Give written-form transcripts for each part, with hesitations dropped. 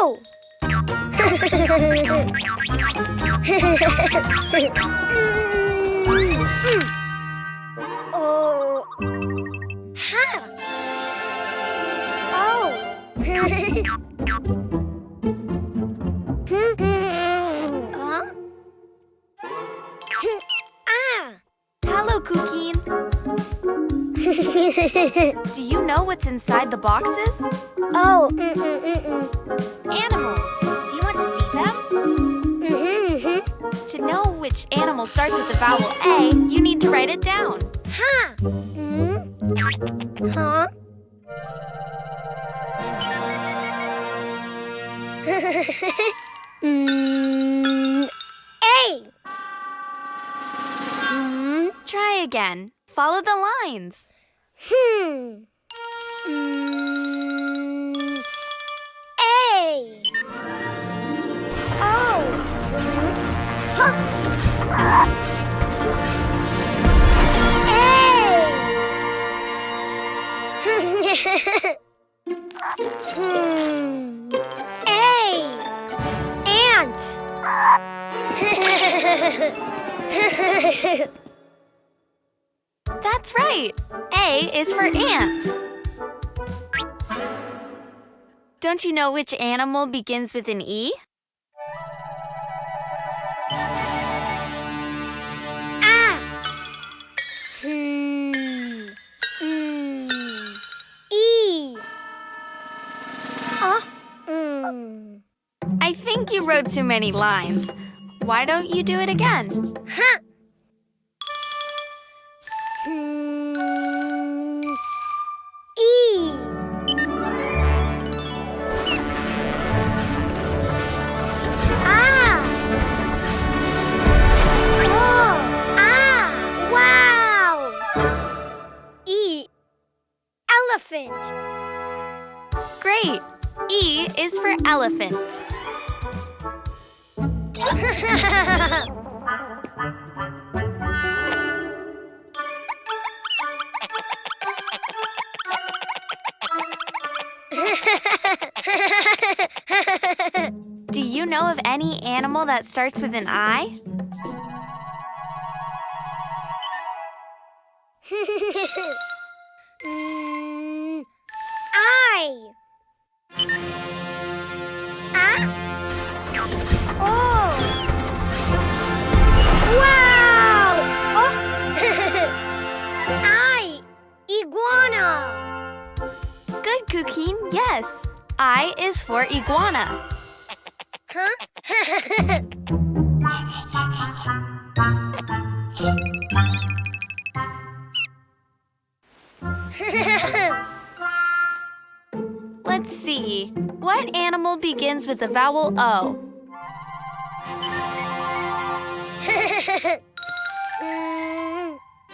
Oh! Oh! Ha! Oh! Huh? Ah! Hello, Cuquin. Do you know what's inside the boxes? Oh! Animals. Do you want to see them? To know which animal starts with the vowel A, you need to write it down. Ha! Huh? A! Try again. Follow the lines. A! Oh! Huh. A! Ant! That's right. A is for ant. Don't you know which animal begins with an E? Ah! E! I think you wrote too many lines. Why don't you do it again? Huh! E! Ah! Oh! Ah! Wow! E! Elephant! Great. E is for elephant. Do you know of any animal that starts with an I? I. Ah? Oh! Wow! Oh! I. Iguana. Good, Cuquin. Yes. I is for iguana. Huh? Let's see. What animal begins with the vowel O?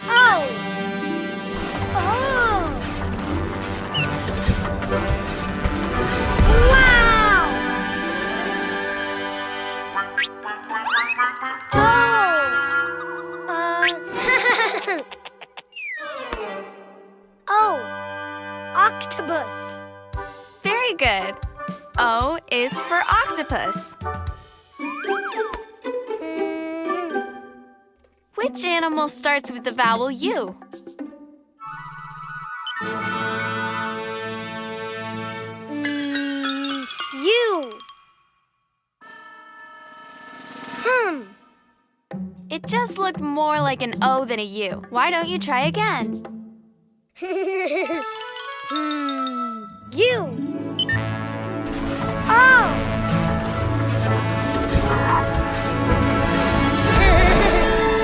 Oh! Oh! Wow! Oh! Octopus. Very good. O is for octopus. Which animal starts with the vowel U? U. It just looked more like an O than a U. Why don't you try again? U. Oh!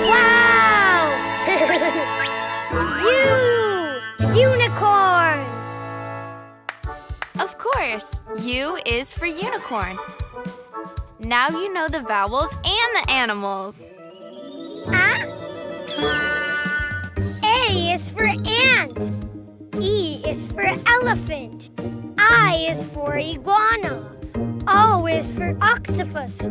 Wow! Unicorn! Of course, U is for unicorn. Now you know the vowels and the animals. Ah? A is for ant. E is for elephant. I is for iguana. O is for octopus.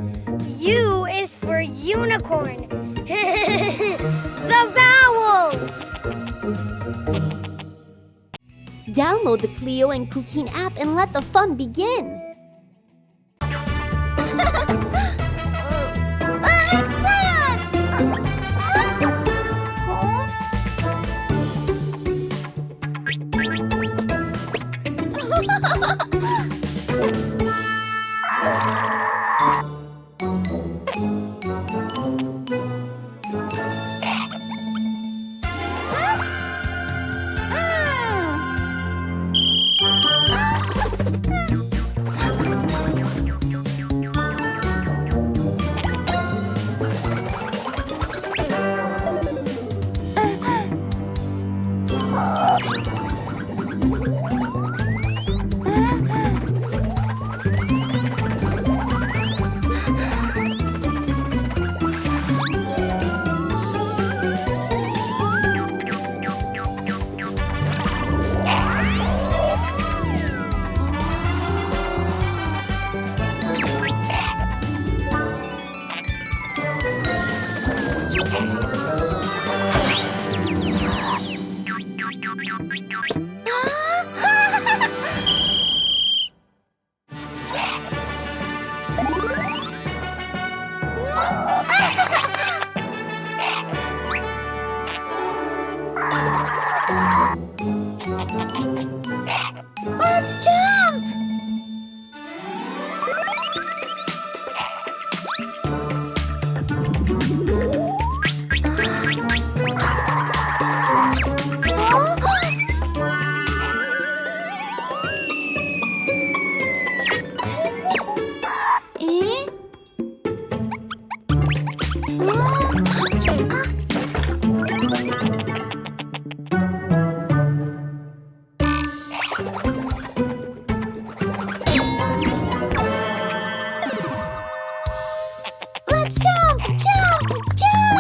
U is for unicorn. The vowels! Download the Cleo and Cuquín app and let the fun begin! It's red! Let's jump! Let's jump! Jump! Jump!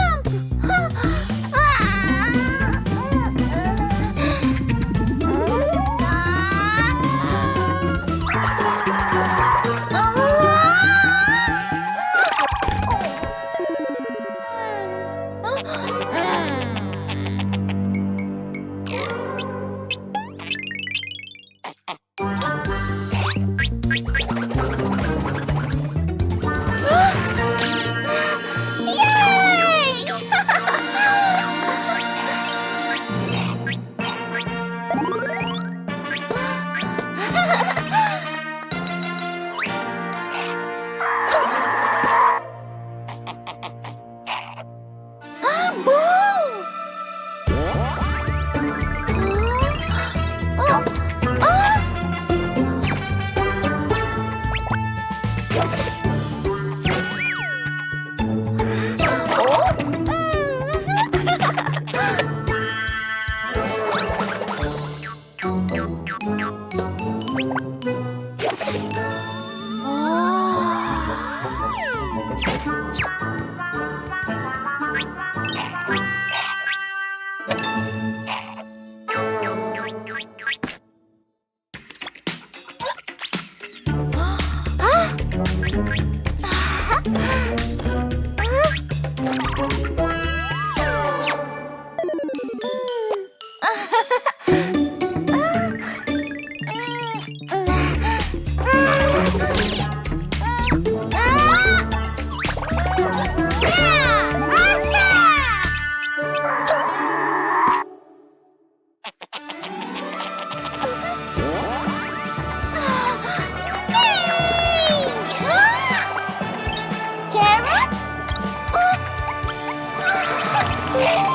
Carrot?